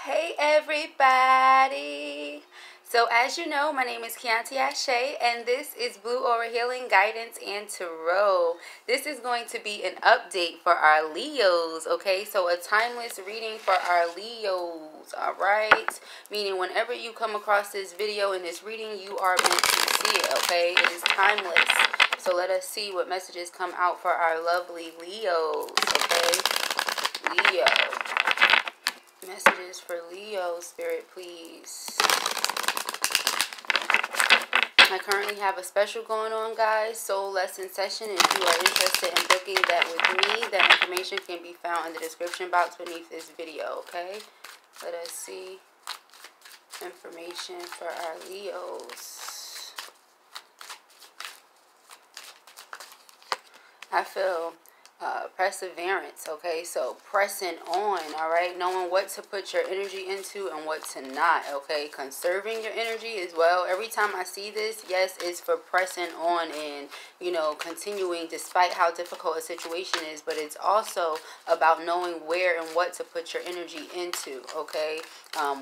Hey everybody! So as you know, my name is Kianti Ayshea and this is Blue Aura Healing Guidance and Tarot. This is going to be an update for our Leos, okay? So a timeless reading for our Leos, alright? Meaning whenever you come across this video and this reading, you are meant to see it, okay? It is timeless. So let us see what messages come out for our lovely Leos, okay? Leo. Messages for Leo, Spirit, please. I currently have a special going on, guys. Soul lesson session. If you are interested in booking that with me, that information can be found in the description box beneath this video, okay? Let us see information for our Leos. I feel perseverance, okay? So pressing on, all right? Knowing what to put your energy into and what to not, okay? Conserving your energy as well. Every time I see this, yes, it's for pressing on and, you know, continuing despite how difficult a situation is, but it's also about knowing where and what to put your energy into, okay?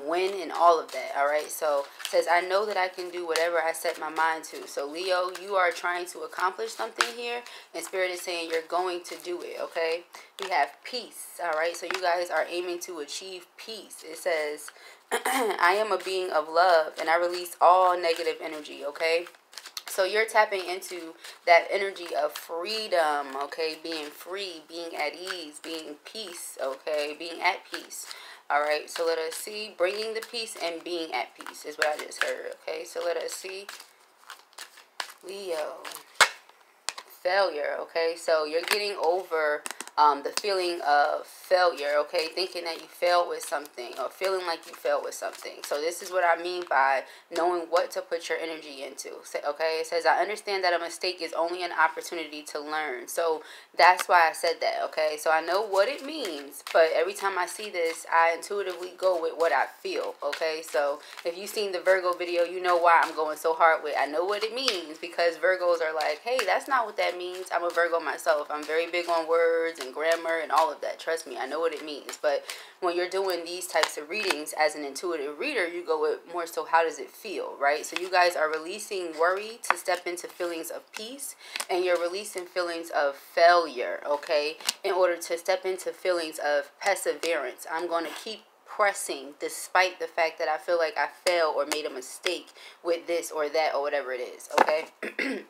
When and all of that, all right? So it says, I know that I can do whatever I set my mind to. So Leo, you are trying to accomplish something here, and Spirit is saying you're going to do it, okay? We have peace, all right? So you guys are aiming to achieve peace. It says, I am a being of love, and I release all negative energy, okay? So you're tapping into that energy of freedom, okay? Being free, being at ease, being peace, okay? Being at peace. All right, so let us see. Bringing the peace and being at peace is what I just heard, okay? So let us see. Leo. Failure, okay? So you're getting over the feeling of failure, okay? Thinking that you failed with something or feeling like you failed with something. So this is what I mean by knowing what to put your energy into, okay? It says, I understand that a mistake is only an opportunity to learn. So that's why I said that, okay? So I know what it means, but every time I see this, I intuitively go with what I feel, okay? So if you've seen the Virgo video, you know why I'm going so hard with I know what it means, because Virgos are like, hey, that's not what that means. I'm a Virgo myself. I'm very big on words and grammar and all of that. Trust me, I know what it means. But when you're doing these types of readings as an intuitive reader, you go with more so how does it feel, right? So you guys are releasing worry to step into feelings of peace, and you're releasing feelings of failure, okay, in order to step into feelings of perseverance. I'm going to keep pressing despite the fact that I feel like I failed or made a mistake with this or that or whatever it is, okay?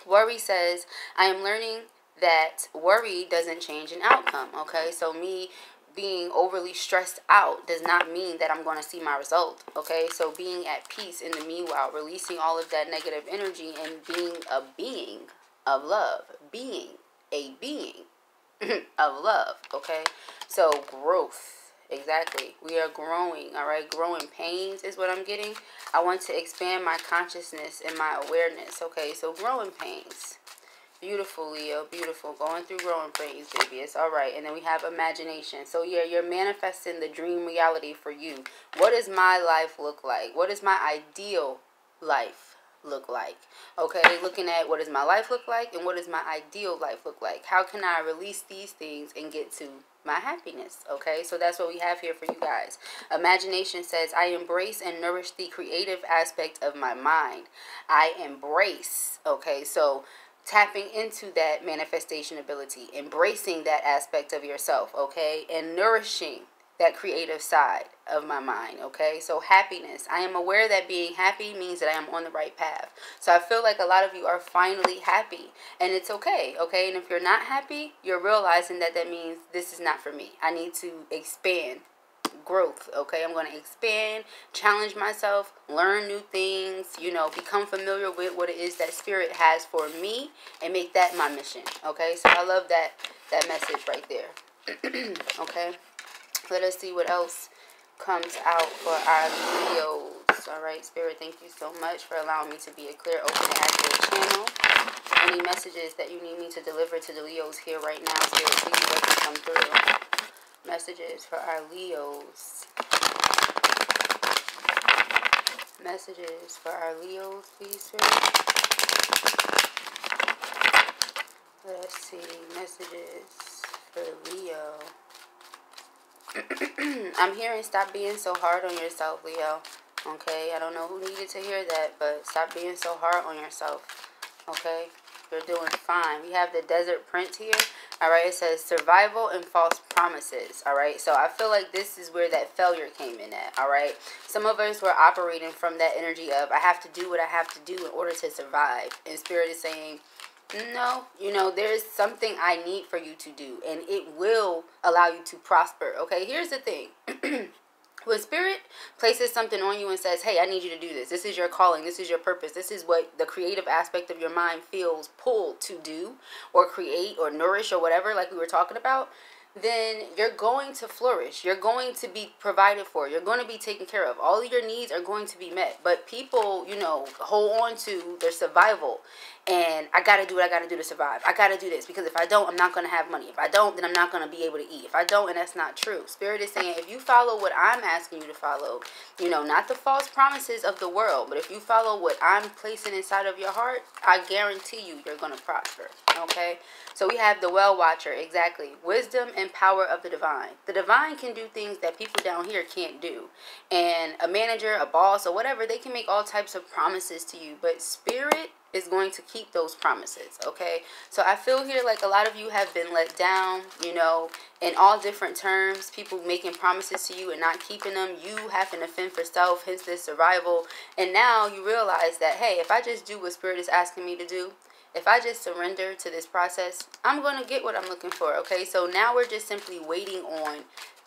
Worry says, I am learning that worry doesn't change an outcome, okay? So me being overly stressed out does not mean that I'm going to see my result, okay? So being at peace in the meanwhile, releasing all of that negative energy and being a being of love, being a being of love, okay? So growth, exactly. We are growing, all right? Growing pains is what I'm getting. I want to expand my consciousness and my awareness, okay? So growing pains. Beautiful, Leo. Beautiful. Going through growing pains, baby. It's all right. And then we have imagination. So, yeah, you're manifesting the dream reality for you. What does my life look like? What does my ideal life look like? Okay, looking at what does my life look like and what does my ideal life look like? How can I release these things and get to my happiness? Okay, so that's what we have here for you guys. Imagination says, I embrace and nourish the creative aspect of my mind. I embrace, okay, so tapping into that manifestation ability, embracing that aspect of yourself, okay, and nourishing that creative side of my mind, okay? So happiness. I am aware that being happy means that I am on the right path. So I feel like a lot of you are finally happy, and it's okay, okay? And if you're not happy, you're realizing that that means this is not for me. I need to expand. Growth, okay? I'm going to expand, challenge myself, learn new things, you know, become familiar with what it is that Spirit has for me and make that my mission, okay? So I love that message right there. Okay, let us see what else comes out for our Leos. All right, Spirit, thank you so much for allowing me to be a clear, open, and accurate channel. Any messages that you need me to deliver to the Leos here right now, Spirit, please let them come through. Messages for our Leos. Messages for our Leos, please, Spirit. Let's see. Messages for Leo. I'm hearing stop being so hard on yourself, Leo. Okay, I don't know who needed to hear that, but stop being so hard on yourself. Okay, you're doing fine. We have the Desert Prince here. All right, it says survival and false promises. All right, so I feel like this is where that failure came in at. All right, some of us were operating from that energy of I have to do what I have to do in order to survive. And Spirit is saying, no, you know, there's something I need for you to do, and it will allow you to prosper. Okay, here's the thing. When Spirit places something on you and says, hey, I need you to do this. This is your calling. This is your purpose. This is what the creative aspect of your mind feels pulled to do or create or nourish or whatever, like we were talking about, then you're going to flourish. You're going to be provided for. You're going to be taken care of. All of your needs are going to be met. But people, you know, hold on to their survival. And I got to do what I got to do to survive. I got to do this because if I don't, I'm not going to have money. If I don't, then I'm not going to be able to eat. If I don't, and that's not true. Spirit is saying if you follow what I'm asking you to follow, you know, not the false promises of the world, but if you follow what I'm placing inside of your heart, I guarantee you, you're going to prosper. Okay? So we have the well watcher, exactly. Wisdom and power of the divine. The divine can do things that people down here can't do. And a manager, a boss, or whatever, they can make all types of promises to you. But Spirit is going to keep those promises, okay? So I feel here like a lot of you have been let down, you know, in all different terms. People making promises to you and not keeping them. You having to fend for self, hence this survival. And now you realize that, hey, if I just do what Spirit is asking me to do, if I just surrender to this process, I'm going to get what I'm looking for, okay? So now we're just simply waiting on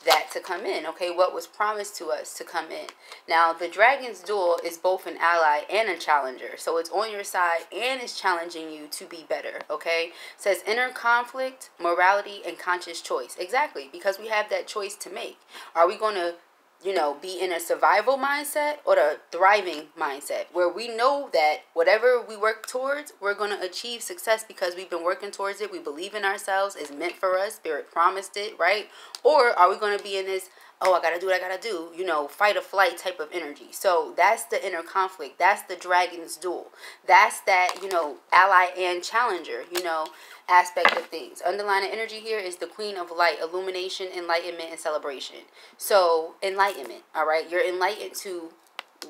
that to come in, okay? What was promised to us to come in. Now, the Dragon's Duel is both an ally and a challenger. So it's on your side and it's challenging you to be better, okay? It says inner conflict, morality, and conscious choice. Exactly, because we have that choice to make. Are we going to, you know, be in a survival mindset or a thriving mindset where we know that whatever we work towards, we're going to achieve success because we've been working towards it. We believe in ourselves. It's meant for us. Spirit promised it, right? Or are we going to be in this, oh, I got to do what I got to do, you know, fight or flight type of energy? So that's the inner conflict. That's the Dragon's Duel. That's that, you know, ally and challenger, you know, aspect of things. Underlying energy here is the Queen of Light, illumination, enlightenment, and celebration. So enlightenment, all right? You're enlightened to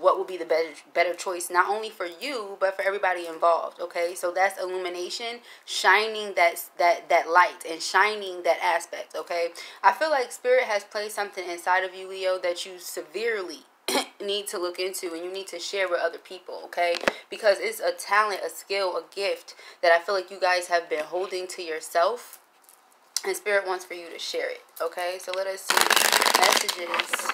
what will be the better choice, not only for you, but for everybody involved, okay? So that's illumination, shining that light and shining that aspect, okay? I feel like Spirit has placed something inside of you, Leo, that you severely need to look into and you need to share with other people, okay? Because it's a talent, a skill, a gift that I feel like you guys have been holding to yourself, and Spirit wants for you to share it, okay? So let us see messages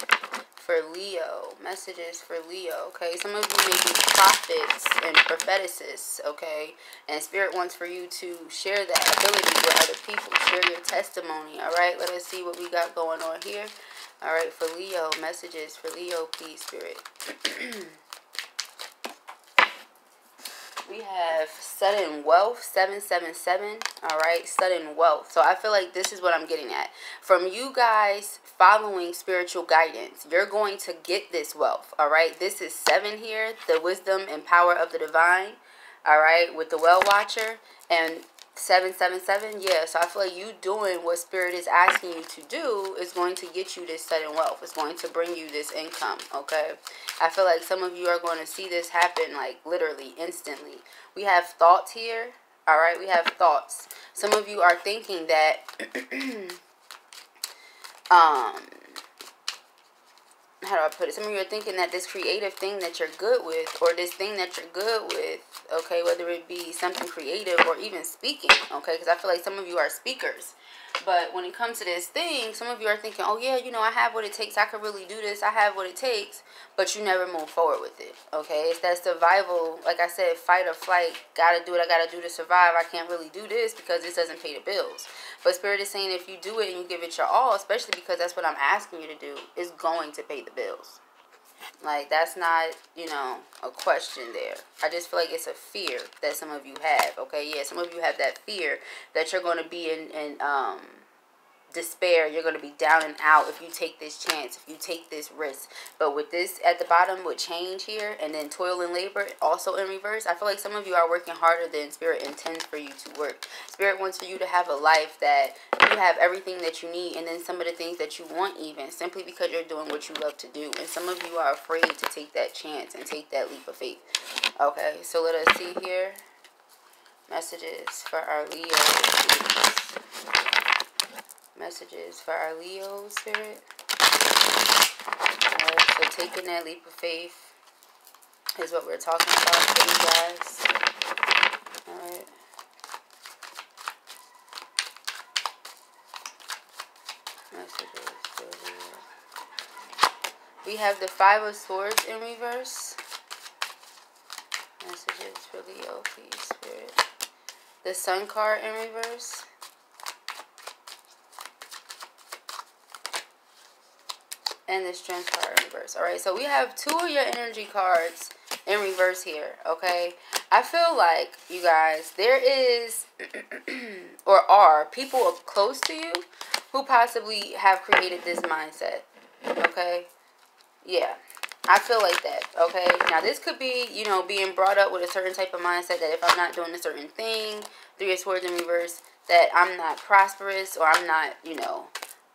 for Leo. Messages for Leo, okay? Some of you may be prophets and prophetesses, okay? And Spirit wants for you to share that ability with other people. Share your testimony, all right? Let us see what we got going on here. All right, for Leo, messages for Leo, please, Spirit. We have sudden wealth, 777. All right, sudden wealth. So I feel like this is what I'm getting at. From you guys following spiritual guidance, you're going to get this wealth. All right, this is 7 here, the wisdom and power of the divine. All right, with the well watcher. And 777, yeah, so I feel like you doing what Spirit is asking you to do is going to get you this sudden wealth. It's going to bring you this income, okay? I feel like some of you are going to see this happen, like, literally, instantly. We have thoughts here, all right? We have thoughts. Some of you are thinking that, how do I put it? Some of you are thinking that this creative thing that you're good with, or this thing that you're good with, okay, whether it be something creative or even speaking, okay, because I feel like some of you are speakers. But when it comes to this thing, some of you are thinking, oh, yeah, you know, I have what it takes. I could really do this. I have what it takes. But you never move forward with it, okay? It's that survival, like I said, fight or flight. Got to do what I got to do to survive. I can't really do this because this doesn't pay the bills. But Spirit is saying if you do it and you give it your all, especially because that's what I'm asking you to do, it's going to pay the bills. Like, that's not, you know, a question there. I just feel like it's a fear that some of you have, okay? Yeah, some of you have that fear that you're going to be in despair. You're going to be down and out if you take this chance, if you take this risk. But with this at the bottom with change here, and then toil and labor also in reverse, I feel like some of you are working harder than Spirit intends for you to work. Spirit wants for you to have a life that you have everything that you need, and then some of the things that you want even, simply because you're doing what you love to do. And some of you are afraid to take that chance and take that leap of faith. Okay, so let us see here. Messages for our Leos. Messages for our Leo Spirit. Alright, so taking that leap of faith is what we're talking about for you guys. Alright. Messages for Leo. We have the Five of Swords in reverse. Messages for Leo, please, Spirit. The Sun card in reverse. And the Strength card in reverse. Alright, so we have 2 of your energy cards in reverse here, okay? I feel like, you guys, there is, or are, people close to you who possibly have created this mindset, okay? Yeah, I feel like that, okay? Now, this could be, you know, being brought up with a certain type of mindset that if I'm not doing a certain thing, 3 of Swords in reverse, that I'm not prosperous, or I'm not, you know,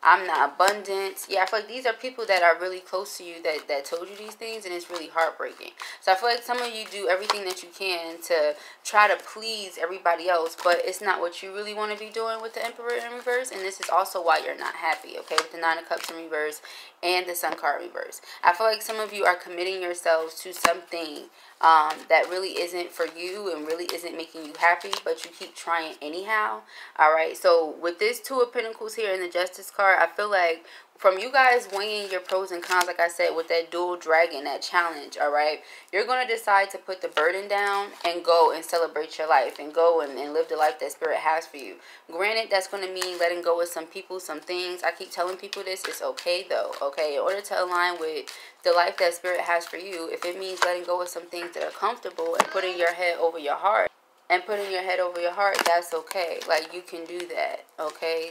I'm not abundant. Yeah, I feel like these are people that are really close to you that told you these things, and it's really heartbreaking. So I feel like some of you do everything that you can to try to please everybody else, but it's not what you really want to be doing with the Emperor in reverse, and this is also why you're not happy, okay, with the 9 of Cups in reverse and the Sun card in reverse. I feel like some of you are committing yourselves to something that really isn't for you and really isn't making you happy, but you keep trying anyhow. All right, so with this 2 of Pentacles here in the Justice card, I feel like from you guys weighing your pros and cons, like I said, with that dual dragon, that challenge, all right, you're going to decide to put the burden down and go and celebrate your life and go and live the life that Spirit has for you. Granted, that's going to mean letting go of some people, some things. I keep telling people this. It's okay, though, okay? In order to align with the life that Spirit has for you, if it means letting go of some things that are comfortable and putting your head over your heart, that's okay. Like, you can do that, okay?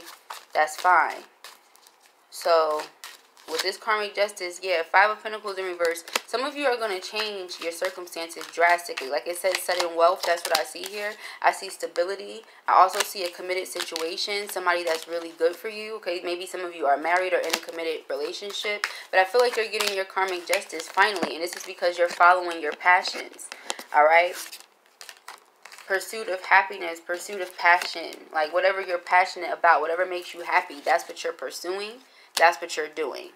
That's fine. So, with this karmic justice, yeah, 5 of Pentacles in reverse. Some of you are going to change your circumstances drastically. Like it says, sudden wealth. That's what I see here. I see stability. I also see a committed situation. Somebody that's really good for you. Okay, maybe some of you are married or in a committed relationship. But I feel like you're getting your karmic justice finally. And this is because you're following your passions. All right? Pursuit of happiness, pursuit of passion. Like whatever you're passionate about, whatever makes you happy, that's what you're pursuing. That's what you're doing.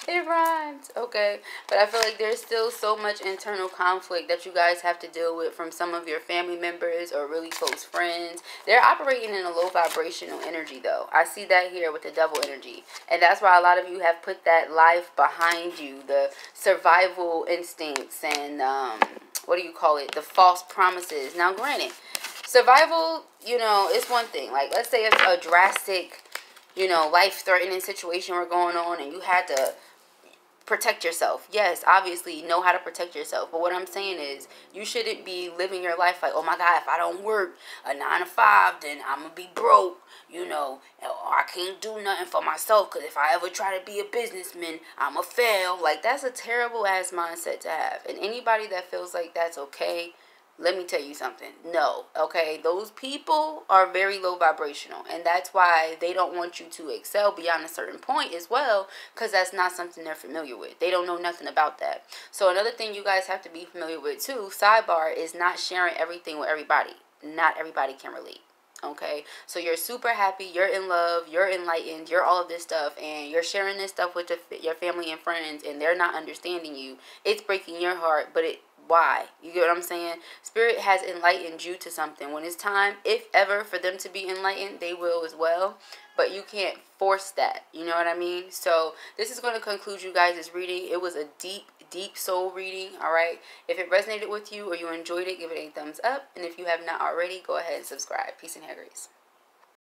It rhymes, okay? But I feel like there's still so much internal conflict that you guys have to deal with from some of your family members or really close friends. They're operating in a low vibrational energy, though. I see that here with the Devil energy. And that's why a lot of you have put that life behind you, the survival instincts and, what do you call it? The false promises. Now, granted, survival, you know, is one thing. Like, let's say it's a drastic, you know, life-threatening situation we're going on and you had to protect yourself. Yes, obviously, know how to protect yourself. But what I'm saying is, you shouldn't be living your life like, oh my God, if I don't work a 9 to 5, then I'm going to be broke, you know, or I can't do nothing for myself because if I ever try to be a businessman, I'm going to fail. Like, that's a terrible-ass mindset to have. And anybody that feels like that's okay, let me tell you something. No, okay? Those people are very low vibrational. And that's why they don't want you to excel beyond a certain point as well. Because that's not something they're familiar with. They don't know nothing about that. So another thing you guys have to be familiar with too, sidebar, is not sharing everything with everybody. Not everybody can relate. Okay, so you're super happy, you're in love, you're enlightened, you're all of this stuff, and you're sharing this stuff with your family and friends, and they're not understanding you. It's breaking your heart, but why? You get what I'm saying? Spirit has enlightened you to something. When it's time, if ever, for them to be enlightened, they will as well. But you can't force that. You know what I mean? So this is going to conclude you guys' reading. It was a deep soul reading. All right. If it resonated with you or you enjoyed it, give it a thumbs up. And if you have not already, go ahead and subscribe. Peace and hair grease.